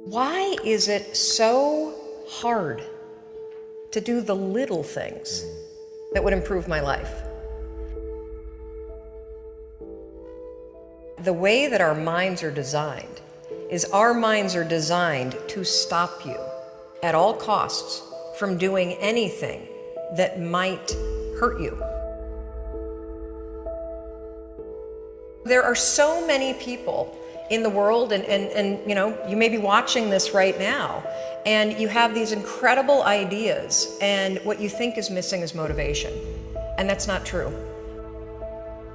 Why is it so hard to do the little things that would improve my life? The way that our minds are designed is our minds are designed to stop you at all costs from doing anything that might hurt you. There are so many people in the world, and you know, you may be watching this right now, and you have these incredible ideas, and what you think is missing is motivation. And that's not true.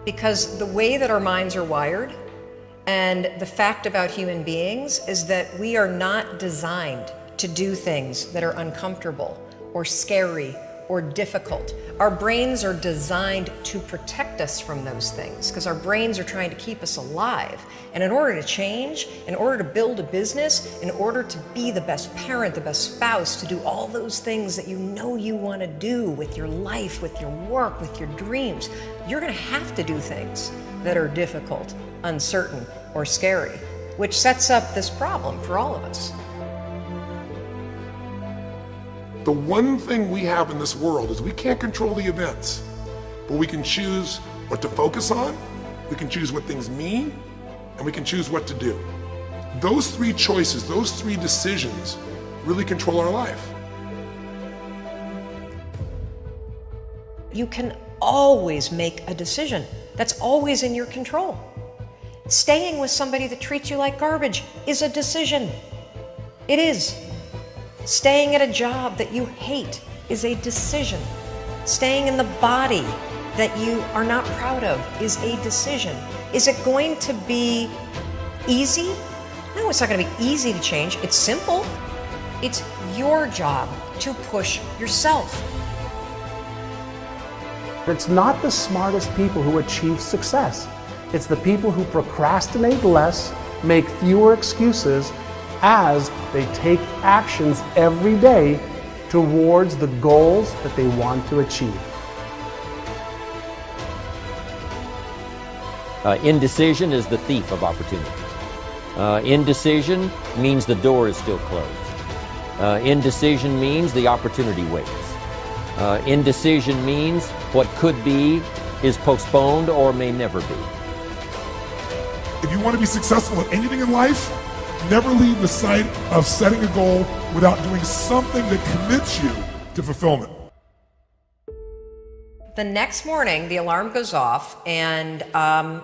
Because the way that our minds are wired, and the fact about human beings, is that we are not designed to do things that are uncomfortable or scary or difficult. Our brains are designed to protect us from those things because our brains are trying to keep us alive. And in order to change, in order to build a business, in order to be the best parent, the best spouse, to do all those things that you know you want to do with your life, with your work, with your dreams, you're going to have to do things that are difficult, uncertain, or scary, which sets up this problem for all of us. The one thing we have in this world is we can't control the events, but we can choose what to focus on, we can choose what things mean, and we can choose what to do. Those three choices, those three decisions really control our life. You can always make a decision. That's always in your control. Staying with somebody that treats you like garbage is a decision. It is. Staying at a job that you hate is a decision. Staying in the body that you are not proud of is a decision. Is it going to be easy? No, it's not going to be easy to change. It's simple. It's your job to push yourself. It's not the smartest people who achieve success. It's the people who procrastinate less, make fewer excuses, as they take actions every day towards the goals that they want to achieve. Indecision is the thief of opportunity. Indecision means the door is still closed. Indecision means the opportunity waits. Indecision means what could be is postponed or may never be. If you want to be successful at anything in life, never leave the sight of setting a goal without doing something that commits you to fulfillment. The next morning, the alarm goes off, and I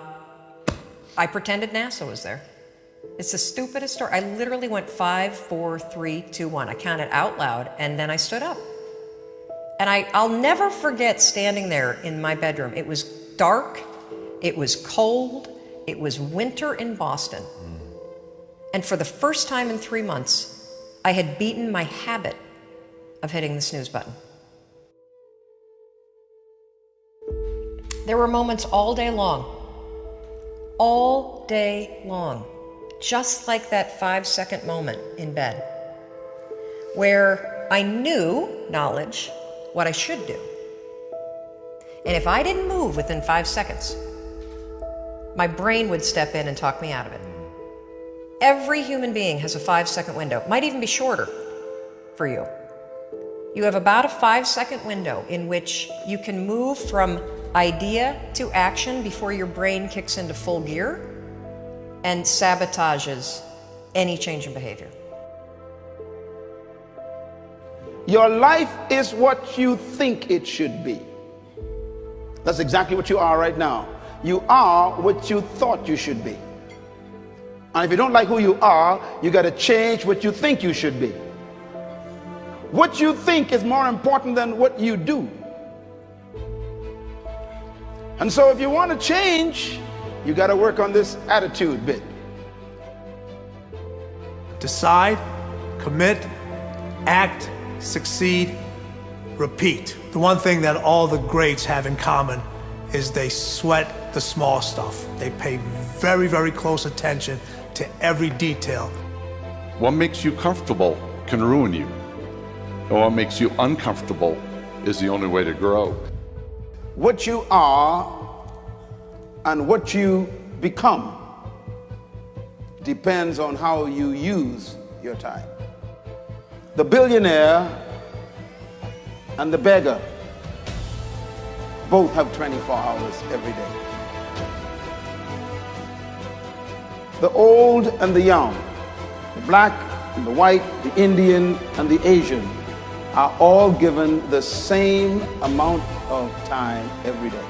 pretended NASA was there. It's the stupidest story. I literally went 5, 4, 3, 2, 1. I counted out loud, and then I stood up. And I'll never forget standing there in my bedroom. It was dark, it was cold, it was winter in Boston. And for the first time in 3 months, I had beaten my habit of hitting the snooze button. There were moments all day long, just like that 5-second moment in bed, where I knew, knowledge, what I should do. And if I didn't move within 5 seconds, my brain would step in and talk me out of it. Every human being has a 5-second window, might even be shorter for you. You have about a 5-second window in which you can move from idea to action before your brain kicks into full gear and sabotages any change in behavior. Your life is what you think it should be. That's exactly what you are right now. You are what you thought you should be. And if you don't like who you are, you got to change what you think you should be. What you think is more important than what you do. And so if you want to change, you got to work on this attitude bit. Decide, commit, act, succeed, repeat. The one thing that all the greats have in common is they sweat the small stuff. They pay very, very close attention to every detail. What makes you comfortable can ruin you. And what makes you uncomfortable is the only way to grow. What you are and what you become depends on how you use your time. The billionaire and the beggar both have 24 hours every day. The old and the young, the black and the white, the Indian and the Asian are all given the same amount of time every day.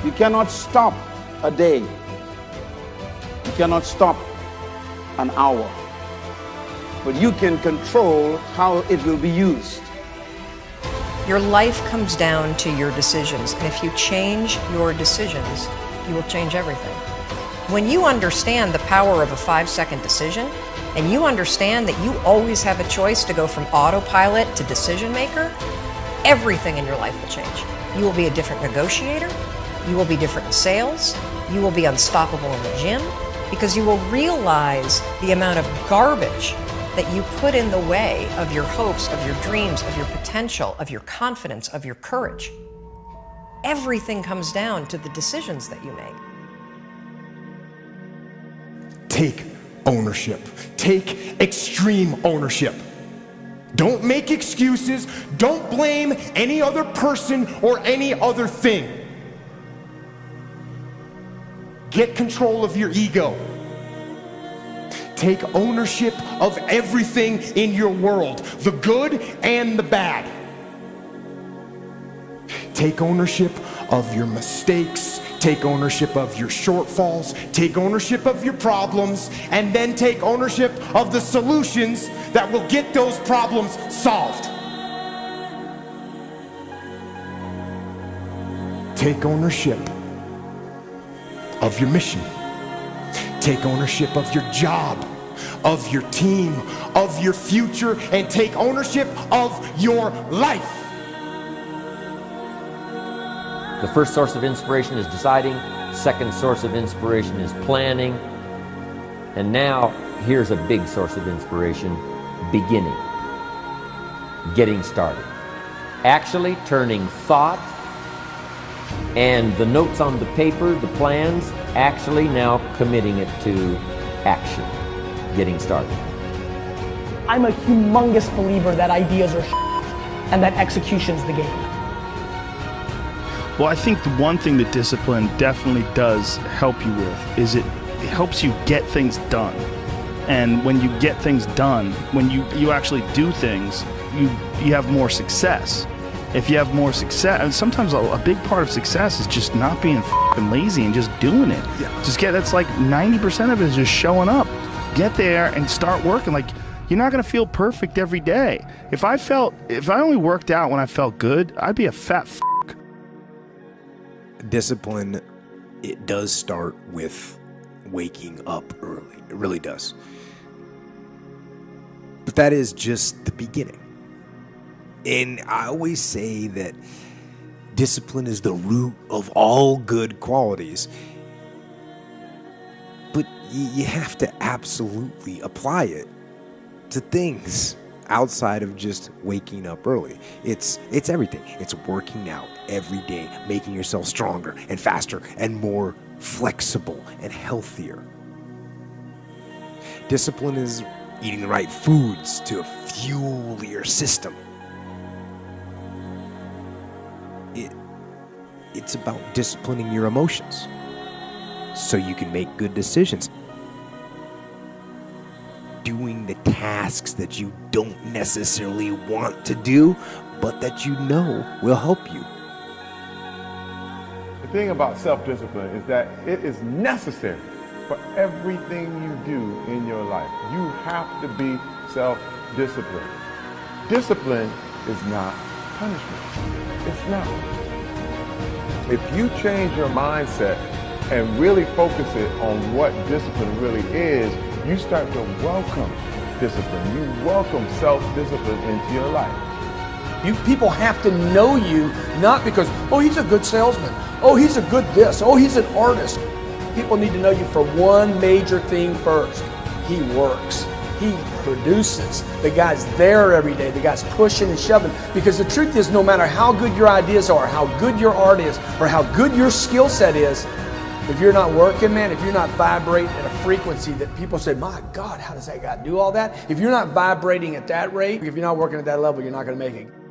You cannot stop a day. You cannot stop an hour. But you can control how it will be used. Your life comes down to your decisions, and if you change your decisions, you will change everything. When you understand the power of a 5-second decision, and you understand that you always have a choice to go from autopilot to decision maker, everything in your life will change. You will be a different negotiator, you will be different in sales, you will be unstoppable in the gym, because you will realize the amount of garbage that you put in the way of your hopes, of your dreams, of your potential, of your confidence, of your courage. Everything comes down to the decisions that you make. Take ownership. Take extreme ownership. Don't make excuses. Don't blame any other person or any other thing. Get control of your ego. Take ownership of everything in your world, the good and the bad. Take ownership of your mistakes. Take ownership of your shortfalls. Take ownership of your problems. And then take ownership of the solutions that will get those problems solved. Take ownership of your mission. Take ownership of your job, of your team, of your future, and take ownership of your life. The first source of inspiration is deciding. Second source of inspiration is planning. And now, here's a big source of inspiration, beginning. Getting started. Actually turning thought and the notes on the paper, the plans, actually now committing it to action. Getting started. I'm a humongous believer that ideas are and that execution's the game. Well, I think the one thing that discipline definitely does help you with is it helps you get things done. And when you get things done, when you actually do things, you have more success. If you have more success, and sometimes a big part of success is just not being f***ing lazy and just doing it. Yeah. That's like 90% of it is just showing up. Get there and start working. Like, you're not gonna feel perfect every day. If I only worked out when I felt good, I'd be a fat f***. Discipline, it does start with waking up early. It really does. But that is just the beginning. And I always say that discipline is the root of all good qualities. But you have to absolutely apply it to things outside of just waking up early. It's everything. It's working out every day, making yourself stronger and faster and more flexible and healthier. Discipline is eating the right foods to fuel your system. It's about disciplining your emotions so you can make good decisions. Doing the tasks that you don't necessarily want to do, but that you know will help you. The thing about self-discipline is that it is necessary for everything you do in your life. You have to be self-disciplined. Discipline is not punishment. It's not. If you change your mindset and really focus it on what discipline really is, you start to welcome discipline. You welcome self-discipline into your life. You people have to know you, not because, oh, he's a good salesman. Oh, he's a good this. Oh, he's an artist. People need to know you for one major thing first. He works. He produces. The guy's there every day. The guy's pushing and shoving. Because the truth is, no matter how good your ideas are, how good your art is, or how good your skill set is, If you're not working, man, if you're not vibrating at a frequency that people say, my God, how does that guy do all that? If you're not vibrating at that rate, if you're not working at that level, you're not going to make it.